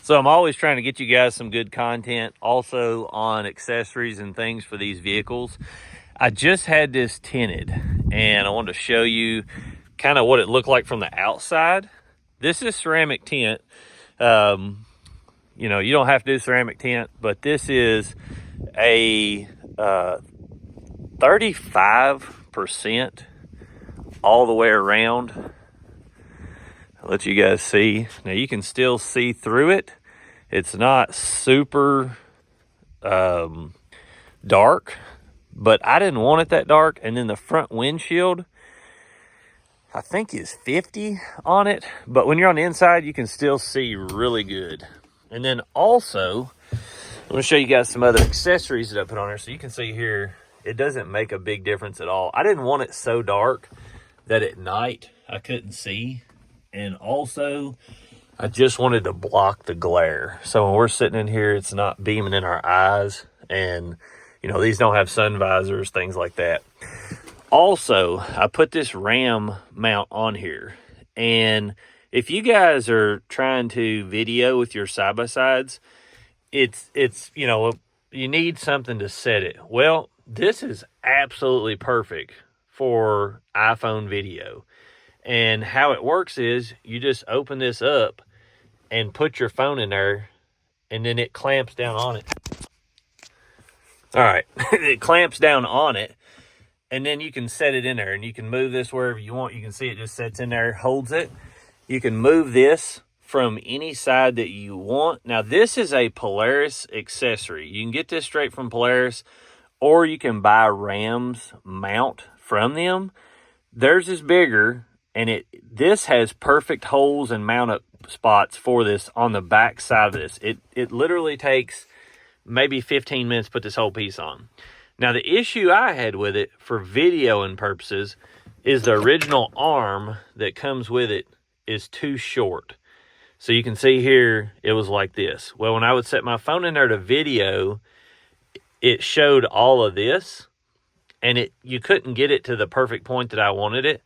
So I'm always trying to get you guys some good content also on accessories and things for these vehicles. I just had this tinted and I wanted to show you kind of what it looked like from the outside. This is ceramic tint. You know, you don't have to do ceramic tint, but this is a 35% all the way around. I'll let you guys see. Now you can still see through it. It's not super dark, but I didn't want it that dark. And then the front windshield, I think is 50 on it, but when you're on the inside, you can still see really good. And then also, I'm going to show you guys some other accessories that I put on there. So you can see here, it doesn't make a big difference at all. I didn't want it so dark that at night I couldn't see. And also, I just wanted to block the glare. So when we're sitting in here, it's not beaming in our eyes. And, you know, these don't have sun visors, things like that. Also, I put this RAM mount on here. And if you guys are trying to video with your side-by-sides, it's you know, you need something to set it. Well, this is absolutely perfect for iPhone video. And how it works is you just open this up and put your phone in there, and then it clamps down on it. All right, it clamps down on it, and then you can set it in there, and you can move this wherever you want. You can see it just sets in there, holds it. You can move this from any side that you want. Now, this is a Polaris accessory. You can get this straight from Polaris, or you can buy RAM's mount from them. Theirs is bigger. And this has perfect holes and mount up spots for this on the back side of this. It literally takes maybe 15 minutes to put this whole piece on. Now, the issue I had with it for videoing purposes is the original arm that comes with it is too short. So you can see here, it was like this. Well, when I would set my phone in there to video, it showed all of this, and you couldn't get it to the perfect point that I wanted it.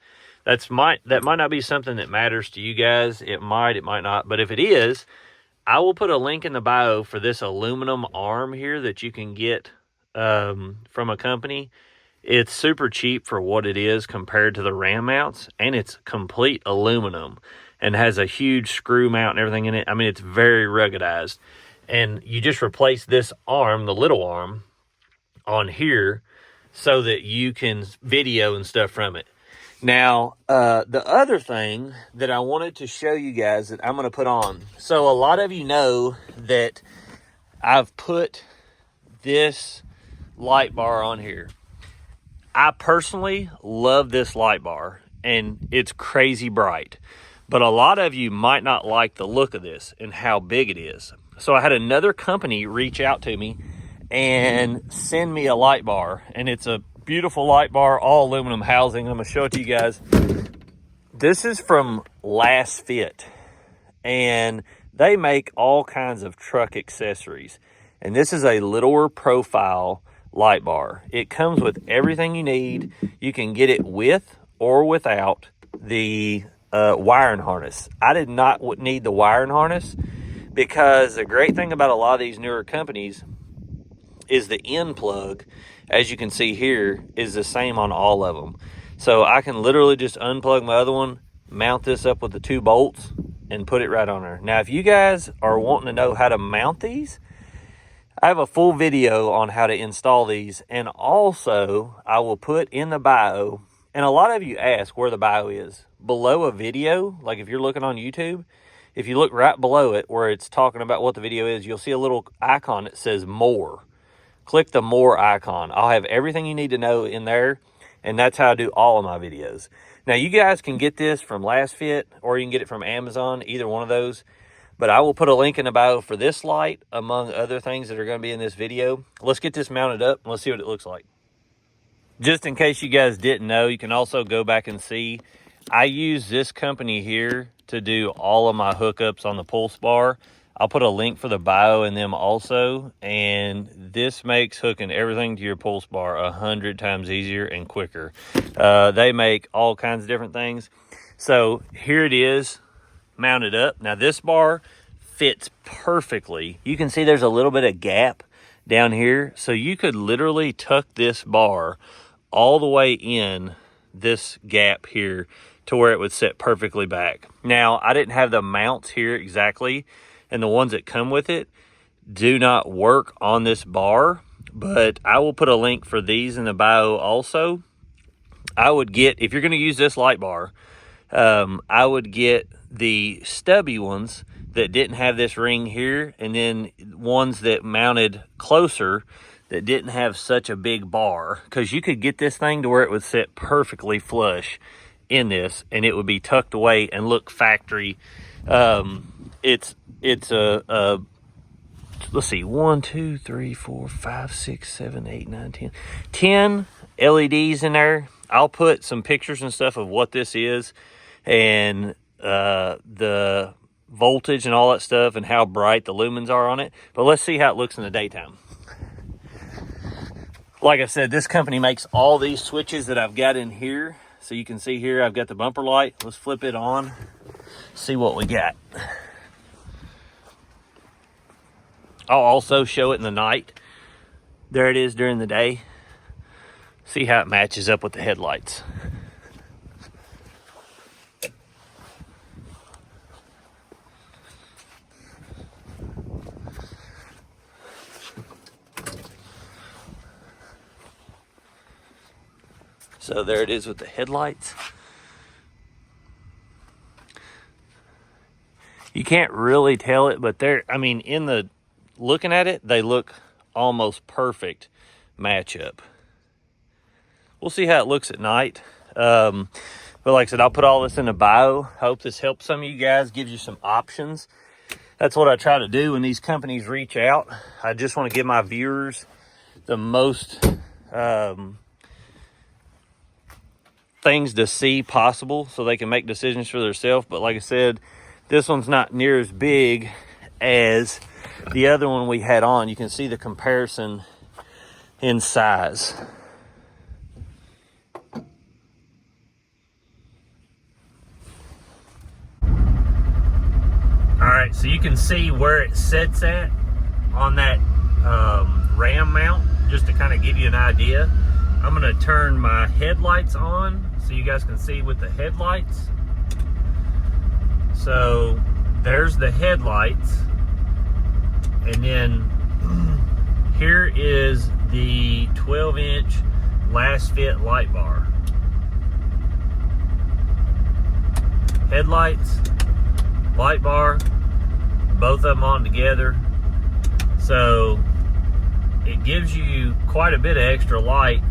That might not be something that matters to you guys. It might not. But if it is, I will put a link in the bio for this aluminum arm here that you can get from a company. It's super cheap for what it is compared to the RAM mounts, and it's complete aluminum and has a huge screw mount and everything in it. I mean, it's very ruggedized. And you just replace this arm, the little arm, on here so that you can video and stuff from it. Now, the other thing that I wanted to show you guys that I'm going to put on. So a lot of you know that I've put this light bar on here. I personally love this light bar, and it's crazy bright. But a lot of you might not like the look of this and how big it is. So I had another company reach out to me and send me a light bar, and it's a beautiful light bar, all aluminum housing. I'm going to show it to you guys. This is from Lasfit, and they make all kinds of truck accessories. And this is a littler profile light bar. It comes with everything you need. You can get it with or without the wiring harness. I did not need the wiring harness because the great thing about a lot of these newer companies is the end plug, as you can see here, is the same on all of them. So I can literally just unplug my other one, mount this up with the 2 bolts, and put it right on there. Now, if you guys are wanting to know how to mount these, I have a full video on how to install these. And also, I will put in the bio, and a lot of you ask where the bio is. Below a video, like if you're looking on YouTube, if you look right below it where it's talking about what the video is, you'll see a little icon that says more. Click the more icon. I'll have everything you need to know in there, and that's how I do all of my videos. Now, you guys can get this from Lasfit, or you can get it from Amazon, either one of those. But I will put a link in the bio for this light, among other things that are going to be in this video. Let's get this mounted up, and let's see what it looks like. Just in case you guys didn't know, you can also go back and see. I use this company here to do all of my hookups on the pulse bar. I'll put a link for the bio in them also, and this makes hooking everything to your pulse bar 100 times easier and quicker. They make all kinds of different things. So here it is mounted up. Now this bar fits perfectly. You can see there's a little bit of gap down here. So you could literally tuck this bar all the way in this gap here to where it would sit perfectly back. Now, I didn't have the mounts here exactly, and the ones that come with it do not work on this bar, but I will put a link for these in the bio also. I would get, if you're going to use this light bar, I would get the stubby ones that didn't have this ring here, and then ones that mounted closer that didn't have such a big bar, because you could get this thing to where it would sit perfectly flush in this, and it would be tucked away and look factory. It's a let's see, 1, 2, 3, 4, 5, 6, 7, 8, 9, 10 LEDs in there. I'll put some pictures and stuff of what this is, and the voltage and all that stuff, and how bright the lumens are on it. But let's see how it looks in the daytime. Like I said, this company makes all these switches that I've got in here. So you can see here, I've got the bumper light. Let's flip it on, see what we got. I'll also show it in the night. There it is during the day. See how it matches up with the headlights. So there it is with the headlights. You can't really tell it, but they're, I mean, in the looking at it, they look almost perfect matchup. We'll see how it looks at night. But like I said, I'll put all this in the bio. I hope this helps some of you guys, gives you some options. That's what I try to do when these companies reach out. I just want to give my viewers the most things to see possible so they can make decisions for themselves. But like I said, this one's not near as big as the other one we had on. You can see the comparison in size. All right, so you can see where it sits at on that RAM mount, just to kind of give you an idea. I'm gonna turn my headlights on so you guys can see with the headlights. So there's the headlights, and then here is the 12-inch Lasfit light bar. Headlights, light bar, both of them on together. So it gives you quite a bit of extra light,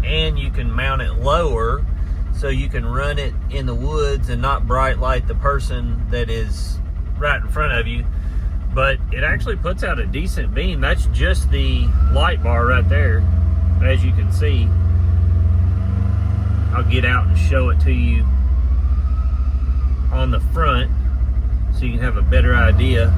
and you can mount it lower so you can run it in the woods and not bright light the person that is right in front of you. But it actually puts out a decent beam. That's just the light bar right there, as you can see. I'll get out and show it to you on the front so you can have a better idea.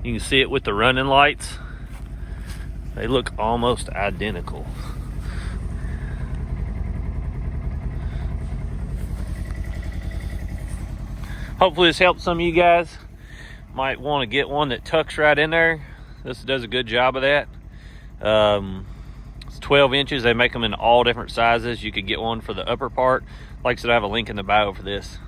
You can see it with the running lights. They look almost identical. Hopefully this helps some of you guys. Might want to get one that tucks right in there. This does a good job of that. It's 12 inches. They make them in all different sizes. You could get one for the upper part. Like I said, I have a link in the bio for this.